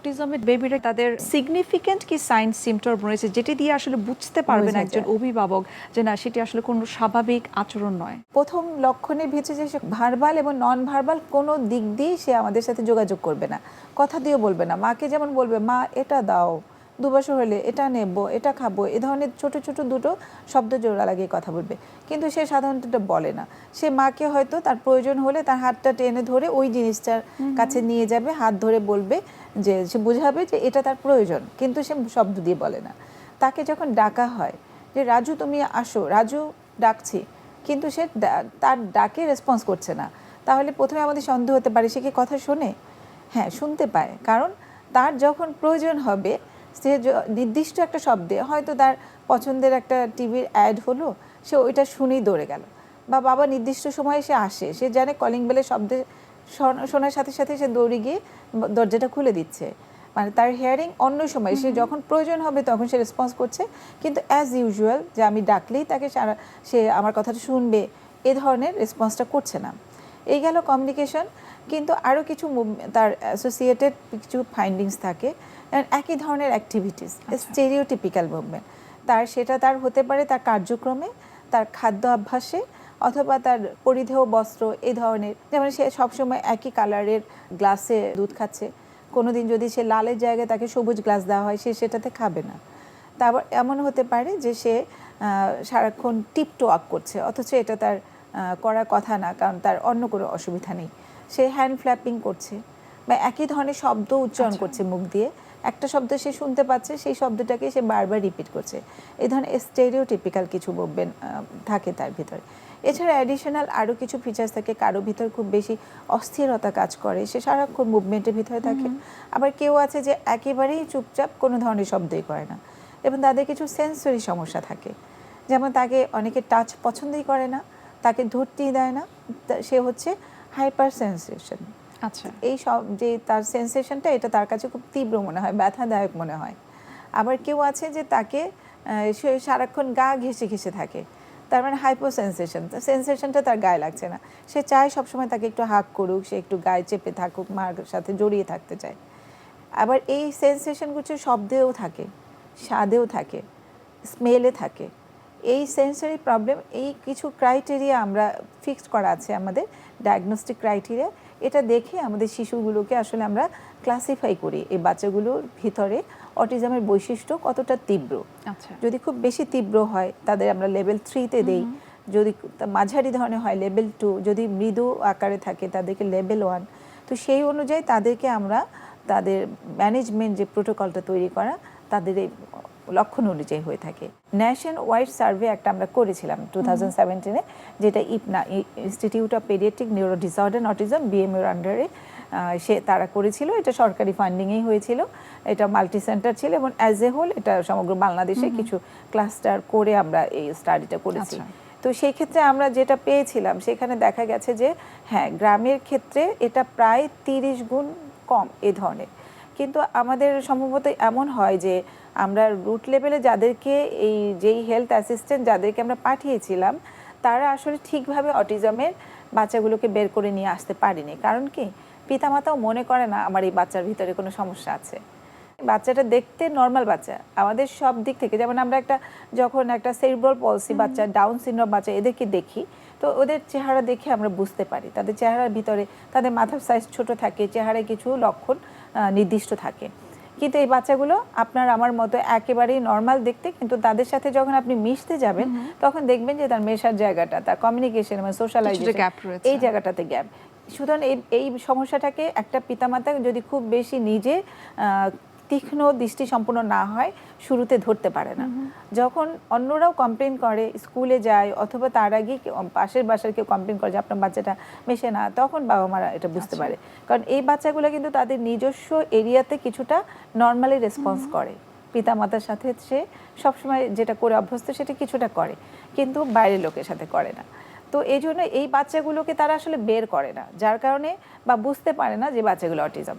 অটিজমের বেবিরা তাদের সিগনিফিকেন্ট কি sign symptom রয়েছে যেটি দিয়ে আসলে বুঝতে পারবেন একজন অভিভাবক যে না সেটি আসলে কোনো স্বাভাবিক আচরণ নয়? প্রথম লক্ষণের ভিতরে যে ভার্বাল এবং নন ভার্বাল কোনো দিক দিয়ে সে আমাদের সাথে যোগাযোগ করবে না, কথা দিয়ে বলবে না। মাকে যেমন বলবে মা এটা দাও, 2 বছর হলে এটা নেব, এটা খাবো, এ ধরনের ছোট ছোট দুটো শব্দ জোড়া লাগিয়ে কথা বলবে, কিন্তু সে সাধারণত এটা বলে না। সে মাকে হয়তো তার প্রয়োজন হলে তার হাতটা টেনে ধরে ওই জিনিসটার কাছে নিয়ে যাবে, হাত ধরে বলবে, যে সে বোঝাবে যে এটা তার প্রয়োজন, কিন্তু সে শব্দ দিয়ে বলে না। তাকে যখন ডাকা হয় যে রাজু তুমি আসো, রাজু ডাকছি, কিন্তু সে তার ডাকে রেসপন্স করছে না, তাহলে প্রথমে আমাদের সন্দেহ হতে পারে সে কি কথা শোনে। হ্যাঁ, শুনতে পায়, কারণ তার যখন প্রয়োজন হবে সে নির্দিষ্ট একটা শব্দে, হয়তো তার পছন্দের একটা টিভির অ্যাড হলো, সে ওইটা শুনেই দৌড়ে গেল, বা বাবা নির্দিষ্ট সময়ে সে আসে, সে জানে কলিং বেলের শব্দে শোনার সাথে সাথে সে দৌড়ে গিয়ে দরজাটা খুলে দিচ্ছে। মানে তার হিয়ারিং অন্য সময়, সে যখন প্রয়োজন হবে তখন সে রেসপন্স করছে, কিন্তু অ্যাজ ইউজুয়াল যে আমি ডাকলেই তাকে সে আমার কথাটা শুনবে, এ ধরনের রেসপন্সটা করছে না। এই গেল কমিউনিকেশন। কিন্তু আরও কিছু তার অ্যাসোসিয়েটেড কিছু ফাইন্ডিংস থাকে, একই ধরনের অ্যাক্টিভিটিস, স্টেরিওটিপিক্যাল মুভমেন্ট সেটা তার হতে পারে তার কার্যক্রমে, তার খাদ্য অভ্যাসে, অথবা তার পরিধেয় বস্ত্র, এই ধরনের। যেমন সে সবসময় একই কালারের গ্লাসে দুধ খাচ্ছে, কোনো দিন যদি সে লালের জায়গায় তাকে সবুজ গ্লাস দেওয়া হয় সে সেটাতে খাবে না। তারপর এমন হতে পারে যে সে সারাক্ষণ টিপটো আপ করছে, অথচ এটা তার করার কথা না, কারণ তার অন্য কোনো অসুবিধা নেই। সে হ্যান্ড ফ্ল্যাপিং করছে, বা একই ধরনের শব্দ উচ্চারণ করছে মুখ দিয়ে, একটা শব্দ সে শুনতে পাচ্ছে, সেই শব্দটাকে সে বারবার রিপিট করছে। এই ধরনের স্টেরিওটিপিক্যাল কিছু মুভমেন্ট থাকে তার ভিতরে। এছাড়া অ্যাডিশনাল আরও কিছু ফিচার্স থাকে, কারো ভিতর খুব বেশি অস্থিরতা কাজ করে, সে সারাক্ষণ মুভমেন্টের ভিতরে থাকে। আবার কেউ আছে যে একেবারেই চুপচাপ, কোনো ধরনের শব্দই করে না, এবং তাদের কিছু সেন্সরি সমস্যা থাকে, যেমন তাকে অনেকে টাচ পছন্দই করে না, তাকে ধরতেই দেয় না, সে হচ্ছে হাইপার সেন্সেশন। আচ্ছা, এই সব যে তার সেন্সেশনটা, এটা তার কাছে খুব তীব্র মনে হয়, ব্যথাদায়ক মনে হয়। আবার কেউ আছে যে তাকে সে সারাক্ষণ গা ঘেঁষে ঘেঁষে থাকে, তার মানে হাইপো সেন্সেশনটা তার গায়ে লাগছে না, সে চায় সবসময় তাকে একটু হাগ করুক, সে একটু গায়ে চেপে থাকুক, মার সাথে জড়িয়ে থাকতে চায়। আবার এই সেন্সেশনগুলো শব্দেও থাকে, স্বাদেও থাকে, স্মেলে থাকে। এই সেন্সরি প্রবলেম, এই কিছু ক্রাইটেরিয়া আমরা ফিক্সড করা আছে আমাদের ডায়াগনস্টিক ক্রাইটেরিয়া। এটা দেখে আমাদের শিশুগুলোকে আসলে আমরা ক্লাসিফাই করি এই বাচ্চাগুলোর ভিতরে অটিজমের বৈশিষ্ট্য কতটা তীব্র। আচ্ছা, যদি খুব বেশি তীব্র হয় তাদের আমরা লেভেল 3-তে দেই, যদি মাঝারি ধরনের হয় লেভেল 2, যদি মৃদু আকারে থাকে তাদেরকে লেভেল 1। তো সেই অনুযায়ী তাদেরকে আমরা তাদের ম্যানেজমেন্ট যে প্রোটোকলটা তৈরি করা তাদের এই লক্ষণ অনুযায়ী হয়ে থাকে। ন্যাশন ওয়াইড সার্ভে একটা আমরা করেছিলাম 2017-এ, যেটা IPNA, institute of pediatric neuro disorder autism, বিএমইউর আন্ডারে তারা করেছিল। এটা সরকারি ফান্ডিংয়েই হয়েছিল, এটা মাল্টি সেন্টার ছিল, এবং অ্যাজ এ হোল এটা সমগ্র বাংলাদেশে কিছু ক্লাস্টার করে আমরা এই স্টাডিটা করেছি। তো সেই ক্ষেত্রে আমরা যেটা পেয়েছিলাম, সেখানে দেখা গেছে যে হ্যাঁ, গ্রামের ক্ষেত্রে এটা প্রায় 30 গুণ কম এ ধরনের। কিন্তু আমাদের সম্ভবত এমন হয় যে আমরা রুট লেভেলে যাদেরকে যেই হেলথ অ্যাসিস্ট্যান্ট যাদেরকে আমরা পাঠিয়েছিলাম, তারা আসলে ঠিকভাবে অটিজমের বাচ্চাগুলোকে বের করে নিয়ে আসতে পারেনি। কারণ কি, পিতামাতাও মনে করে না আমার এই বাচ্চার ভিতরে কোনো সমস্যা আছে। বাচ্চাটা দেখতে নর্মাল বাচ্চা আমাদের সব দিক থেকে, যেমন আমরা যখন একটা সেরিব্রাল পলসি বাচ্চা, ডাউন সিনড্রোম বাচ্চা এদেরকে দেখি, তো ওদের চেহারা দেখে আমরা বুঝতে পারি তাদের চেহারার ভিতরে তাদের মাথার সাইজ ছোট থাকে, চেহারায় কিছু লক্ষণ নির্দিষ্ট থাকে। কিন্তু এই বাচ্চাগুলো আপনার আমার মতো একেবারেই নর্মাল দেখতে, কিন্তু তাদের সাথে যখন আপনি মিশতে যাবেন তখন দেখবেন যে তার মেশার জায়গাটা, তার কমিউনিকেশন এবং সোশ্যালাইজেশন, এই জায়গাটাতে গ্যাপ। সুতরাং এই সমস্যাটাকে একটা পিতামাতা যদি খুব বেশি নিজে তীক্ষ্ণ দৃষ্টি সম্পন্ন না হয়, শুরুতে ধরতে পারে না। যখন অন্যরাও কমপ্লেন করে, স্কুলে যায়, অথবা তার আগে পাশের বাসার কেউ কমপ্লেন করে যে আপনার বাচ্চাটা মেশে না, তখন বাবা মারা এটা বুঝতে পারে। কারণ এই বাচ্চাগুলো কিন্তু তাদের নিজস্ব এরিয়াতে কিছুটা নর্মালি রেসপন্স করে, পিতামাতার সাথে সে সবসময় যেটা করে অভ্যস্ত সেটা কিছুটা করে, কিন্তু বাইরের লোকের সাথে করে না। তো এই জন্য এই বাচ্চাগুলোকে তারা আসলে বের করে না, যার কারণে বা বুঝতে পারে না যে বাচ্চাগুলো অটিজম।